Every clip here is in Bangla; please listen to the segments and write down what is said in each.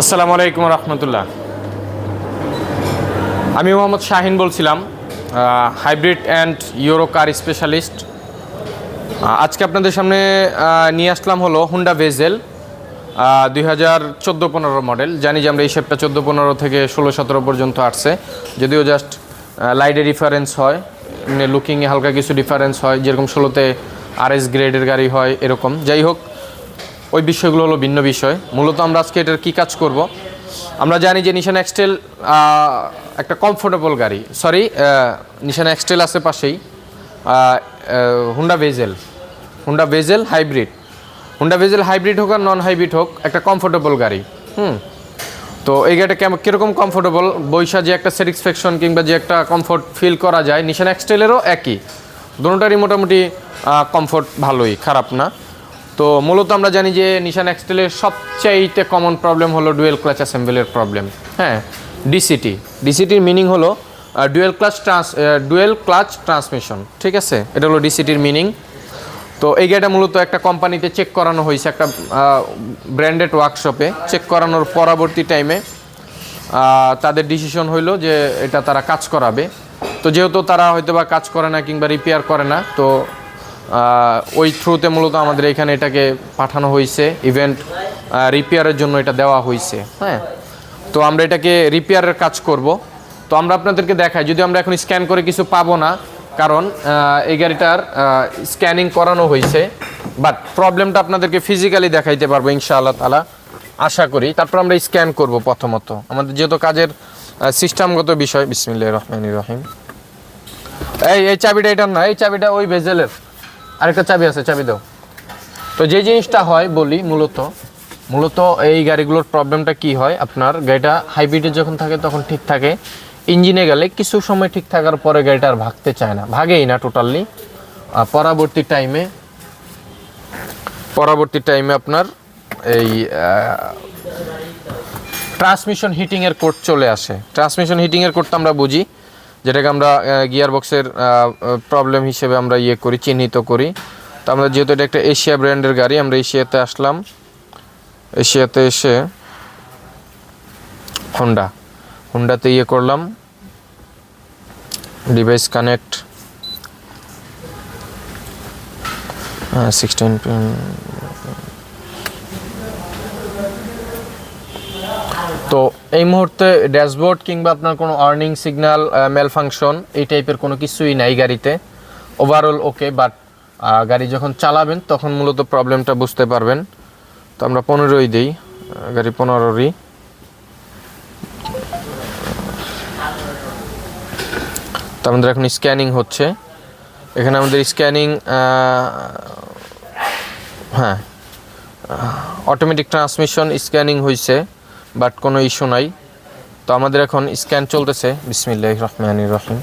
আসসালামু আলাইকুম রহমতুল্লাহ। আমি মোহাম্মদ শাহিন বলছিলাম, hybrid and euro car specialist. আজকে আপনাদের সামনে নিয়ে আসলাম হলো হুন্ডা ভেজেল 2014-15 মডেল। জানি যে আমরা এই শেপটা 14-15 থেকে 16-17 পর্যন্ত আসছে, যদিও জাস্ট লাইটে ডিফারেন্স হয়, লুকিংয়ে হালকা কিছু ডিফারেন্স হয়, যেরকম 16তে RS গ্রেডের গাড়ি হয় এরকম। যাই হোক, ওই বিষয়গুলো হলো ভিন্ন বিষয়। মূলত আমরা আজকে এটার কী কাজ করব, আমরা জানি যে নিশান এক্সটেল একটা কমফোর্টেবল গাড়ি, নিশান এক্সটেল আছে পাশেই, Honda bezel hybrid. Honda bezel hybrid হোক আর নন হাইব্রিড হোক, একটা কমফোর্টেবল গাড়ি। তো এই গাড়িটা কীরকম কমফোর্টেবল, বৈশা যে একটা স্যাটিসফ্যাকশন কিংবা যে একটা কমফোর্ট ফিল করা যায়, নিশান এক্সটেলেরও একই, দুটোটারই মোটামুটি কমফোর্ট ভালোই, খারাপ না। তো মূলত আমরা জানি যে নিশান এক্সটেলের সবচাইতে কমন প্রবলেম হলো ডুয়েল ক্লাচ অ্যাসেম্বলের প্রবলেম। হ্যাঁ, ডিসিটির মিনিং হলো ডুয়েল ক্লাচ ট্রান্সমিশন, ঠিক আছে? এটা হলো ডিসিটির মিনিং। তো এই গাড়িটা মূলত একটা কোম্পানিতে চেক করানো হয়েছে, একটা ব্র্যান্ডেড ওয়ার্কশপে চেক করানোর পরবর্তী টাইমে তাদের ডিসিশন হইলো যে এটা তারা কাজ করাবে। তো যেহেতু তারা হয়তো বা কাজ করে না কিংবা রিপেয়ার করে না, তো ওই থ্রুতে মূলত আমাদের এখানে এটাকে পাঠানো হয়েছে, ইভেন্ট রিপেয়ারের জন্য এটা দেওয়া হয়েছে। হ্যাঁ, তো আমরা এটাকে রিপেয়ারের কাজ করব। তো আমরা আপনাদেরকে দেখাই, যদি আমরা এখন স্ক্যান করে কিছু পাবো না, কারণ এই গাড়িটার স্ক্যানিং করানো হয়েছে, বাট প্রবলেমটা আপনাদেরকে ফিজিক্যালি দেখাইতে পারবো ইনশাআল্লাহ তাআলা, আশা করি। তারপর আমরা স্ক্যান করব প্রথমত, আমাদের যেহেতু কাজের সিস্টেমগত বিষয়। বিসমিল্লাহির রহমানির রহিম। এই চাবিটা এটার না, এই চাবিটা ওই ভেজেলের, আরেকটা চাবি আছে, চাবি দাও। তো যে জিনিসটা হয় বলি, মূলত এই গাড়িগুলোর প্রবলেমটা কি হয়, আপনার গাড়িটা হাইব্রিডে যখন থাকে তখন ঠিক থাকে, ইঞ্জিনে গেলে কিছু সময় ঠিক থাকার পরে গাড়িটা আর ভাগতে চায় না, ভাগেই না টোটালি। পরবর্তী টাইমে আপনার এই ট্রান্সমিশন হিটিংয়ের কোড চলে আসে। ট্রান্সমিশন হিটিংয়ের কোডটা আমরা বুঝি, যেটাকে আমরা গিয়ারবক্সের প্রবলেম হিসেবে আমরা চিহ্নিত করি। তো আমরা যেহেতু এটা একটা এশিয়া ব্র্যান্ডের গাড়ি, আমরা এশিয়াতে আসলাম, এশিয়াতে এসে হুন্ডাতে করলাম ডিভাইস কানেক্ট, 16 পিন। তো এই মুহূর্তে ড্যাশবোর্ড কিংবা আপনার কোনো আর্নিং সিগন্যাল মেল ফাংশন এই টাইপের কোনো কিছুই নাই গাড়িতে, ওভারঅল ওকে। বাট গাড়ি যখন চালাবেন তখন মূলত প্রবলেমটা বুঝতে পারবেন। তো আমরা 15ই দিই, গাড়ি 15ই। তো আমাদের এখন স্ক্যানিং হচ্ছে, এখানে আমাদের স্ক্যানিং, হ্যাঁ, অটোমেটিক ট্রান্সমিশন স্ক্যানিং হয়েছে, বাট কোনো ইস্যু নাই। তো আমাদের এখন স্ক্যান চলতেছে। বিসমিল্লাহির রহমানির রহিম।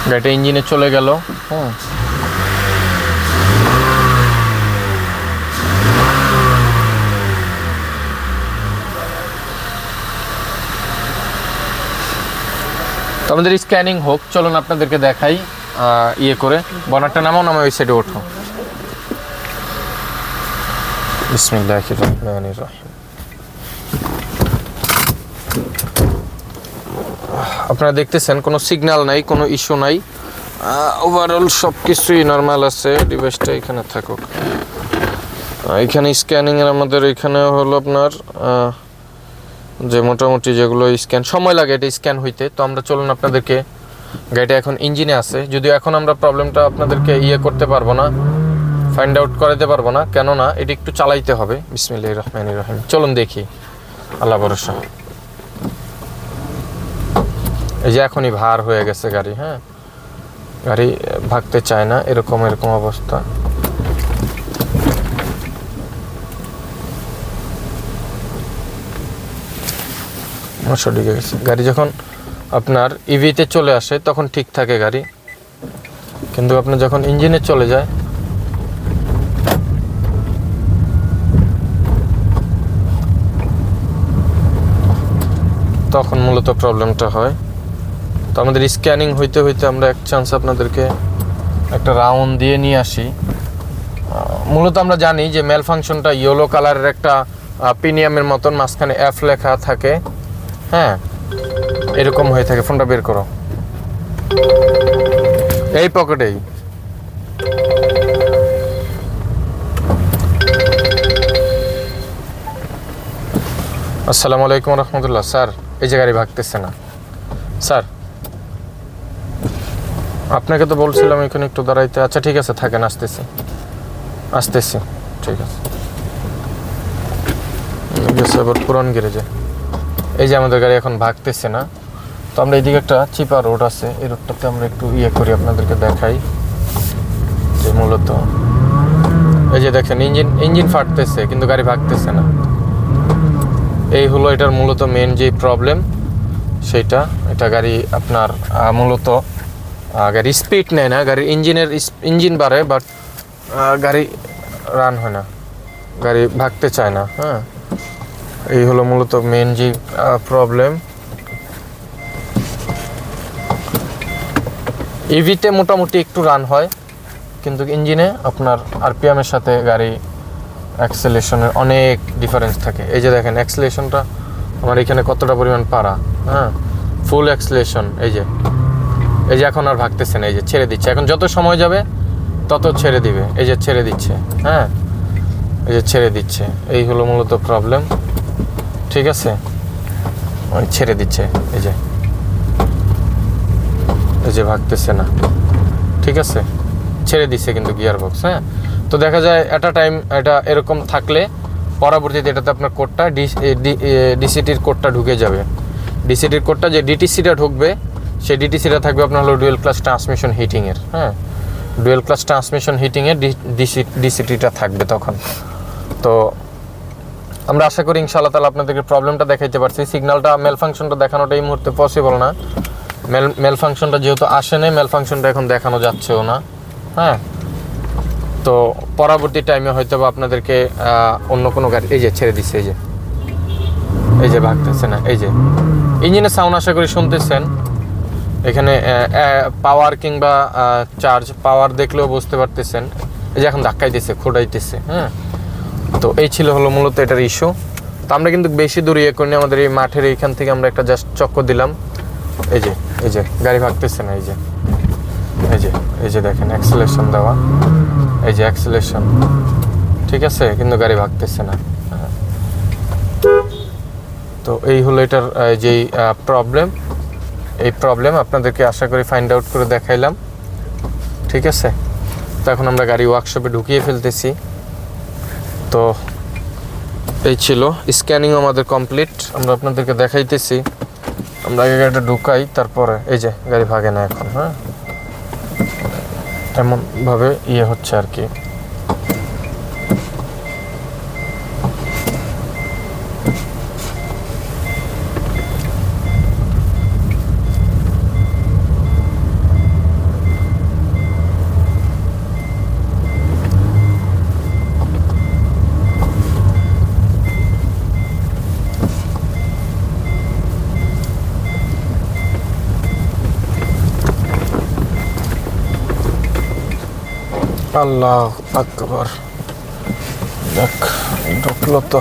গাড়িটা ইঞ্জিনে চলে গেল। হ্যাঁ, তো আমাদের স্ক্যানিং হোক, চলুন আপনাদেরকে দেখাই করে। বনারটা নামাও, ওই সাইডে ওঠো। বিসমিল্লাহির রহমানির রহিম। আপনারা দেখতেছেন কোনো সিগন্যাল নাই, কোনো ইস্যু নাই, ওভারঅল সব কিছুই নর্মাল আছে। ডিভাইসটা এখানে থাকুক। এখানে স্ক্যানিংয়ের আমাদের এখানে হলো আপনার যে মোটামুটি যেগুলো স্ক্যান সময় লাগে এটা স্ক্যান হইতে। তো আমরা চলুন আপনাদেরকে, গাড়িটা এখন ইঞ্জিনে আছে, যদিও এখন আমরা প্রবলেমটা আপনাদেরকে করতে পারবো না, ফাইন্ড আউট করাতে পারবো না, কেননা এটা একটু চালাইতে হবে। বিসমিল্লাহির রহমানির রহিম। চলুন দেখি, আল্লাহ ভরসা। এই যে এখনই ভার হয়ে গেছে গাড়ি। হ্যাঁ, গাড়ি ভাগতে চায় না, এরকম অবস্থা। সঠিক গেছে গাড়ি। যখন আপনার ইভিতে চলে আসে তখন ঠিক থাকে গাড়ি, কিন্তু আপনার যখন ইঞ্জিনে চলে যায় তখন মূলত প্রবলেমটা হয়। তো আমাদের স্ক্যানিং হইতে আমরা এক চান্স আপনাদেরকে একটা রাউন্ড দিয়ে নিয়ে আসি। মূলত আমরা জানি যে মেল ফাংশনটা ইয়েলো কালারের একটা প্রিমিয়ামের মতন মাঝখানে এফ লেখা থাকে, হ্যাঁ এরকম হয়ে থাকে। ফোনটা বের করো, এই পকেটেই। আসসালামু আলাইকুম রহমতুল্লাহ। স্যার এই যে গাড়ি ভাগতেছে না স্যার, আপনাকে তো বলছিলাম এখানে একটু দাঁড়াইতে। আচ্ছা ঠিক আছে থাকেন, আসতেছি আসতেছি, ঠিক আছে। আবার পুরান গ্যারেজে। এই যে আমাদের গাড়ি এখন ভাগতেছে না, তো আমরা এইদিকে একটা চিপা রোড আছে, এই রোডটাতে আমরা একটু করি, আপনাদেরকে দেখাই যে মূলত এই যে দেখেন ইঞ্জিন ফাটতেছে কিন্তু গাড়ি ভাগতেছে না। এই হলো এটার মূলত মেন যে প্রবলেম সেইটা। এটা গাড়ি আপনার মূলত গাড়ি স্পিড নেয় না, গাড়ির ইঞ্জিন বাড়ে বাট গাড়ি রান হয় না, গাড়ি ভাগতে চায় না। হ্যাঁ, এই হলো মূলত মেন যে প্রবলেম। ইভিতে মোটামুটি একটু রান হয়, কিন্তু ইঞ্জিনে আপনার আরপিএমের সাথে গাড়ি অ্যাক্সেলেশনের অনেক ডিফারেন্স থাকে। এই যে দেখেন অ্যাক্সেলেশনটা আমার এখানে কতটা পরিমাণ পারা, হ্যাঁ ফুল অ্যাক্সেলেশন। এই যে এখন আর ভাগতেছে না, এই যে ছেড়ে দিচ্ছে। এখন যত সময় যাবে তত ছেড়ে দিবে, এই যে ছেড়ে দিচ্ছে, হ্যাঁ এই যে ছেড়ে দিচ্ছে। এই হলো মূলত প্রবলেম, ঠিক আছে। ওই ছেড়ে দিচ্ছে, এই যে ভাগতেছে না, ঠিক আছে ছেড়ে দিচ্ছে কিন্তু গিয়ার বক্স। হ্যাঁ, তো দেখা যায় এট আ টাইম এটা এরকম থাকলে পরবর্তীতে এটাতে আপনার কোডটা ডিসিটির কোডটা ঢুকে যাবে। ডিসিটির কোডটা যে ডিটিসিটা ঢুকবে, সেই ডিটিসিটা থাকবে আপনার হলো ডুয়েল ক্লাস ট্রান্সমিশন হিটিংয়ের। হ্যাঁ, ডুয়েল ক্লাস ট্রান্সমিশন হিটিংয়ের ডিসিটিটা থাকবে তখন। তো আমরা আশা করি ইনশাআল্লাহ তাআলা আপনাদেরকে প্রবলেমটা দেখাইতে পারছি। সিগন্যালটা মেল ফাংশনটা দেখানোটা এই মুহূর্তে পসিবল না। মেল ফাংশনটা যেহেতু আসে নাই, মেল ফাংশনটা এখন দেখানো যাচ্ছেও না। হ্যাঁ, তো পরবর্তী টাইমে হয়তো বা আপনাদেরকে অন্য কোনো গাড়ি, এই যে ছেড়ে দিচ্ছে, এই যে ভাগতেছে না। এই যে ইঞ্জিনের সাউন্ড আশা করি শুনতেছেন। এখানে পাওয়ার কিংবা চার্জ পাওয়ার দেখলেও বুঝতে পারতেছেন। এই যে এখন ধাক্কাই দিচ্ছে, খোঁড়াইতেছে। হ্যাঁ, তো এই ছিল হলো মূলত এটার ইস্যু। তো আমরা কিন্তু বেশি দূর করিনি, আমাদের এই মাঠের এইখান থেকে আমরা একটা জাস্ট চক্কর দিলাম। এই যে গাড়ি ভাগতেছে না। এই যে দেখেন অ্যাক্সেলেশন দেওয়া, এই যে অ্যাক্সেলেশন, ঠিক আছে, কিন্তু গাড়ি ভাগতেছে না। তো এই হলো এটার যেই প্রবলেম। এই প্রবলেম আপনাদেরকে আশা করি ফাইন্ড আউট করে দেখাইলাম, ঠিক আছে। তো এখন আমরা গাড়ি ওয়ার্কশপে ঢুকিয়ে ফেলতেছি। তো এই ছিল স্ক্যানিং আমাদের কমপ্লিট, আমরা আপনাদেরকে দেখাইতেছি। আমরা আগে গাড়িটা ঢুকাই, তারপরে এই যে গাড়ি ভাগে না এখন। হ্যাঁ, এমনভাবে হচ্ছে আর কি। আল্লাহ আকবার, দেখ ঢুকলো তো।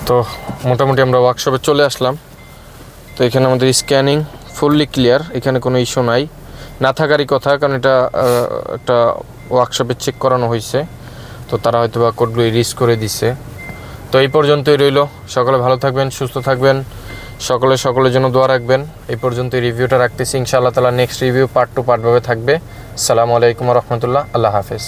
তো মোটামুটি আমরা ওয়ার্কশপে চলে আসলাম। তো এখানে আমাদের স্ক্যানিং ফুললি ক্লিয়ার, এখানে কোনো ইস্যু নাই, না থাকারই কথা, কারণ এটা একটা ওয়ার্কশপে চেক করানো হয়েছে। তো তারা হয়তো বা কোডগুলো ইরিজ করে দিছে। তো এই পর্যন্তই রইল। সকলে ভালো থাকবেন, সুস্থ থাকবেন, সকলের জন্য দোয়া রাখবেন। এই পর্যন্তই রিভিউটা রাখতেছি। ইনশাআল্লাহ তাআলা নেক্সট রিভিউ পার্ট টু পার্টভাবে থাকবে। আসসালামু আলাইকুম ওয়া রাহমাতুল্লাহ। আল্লাহ হাফেজ।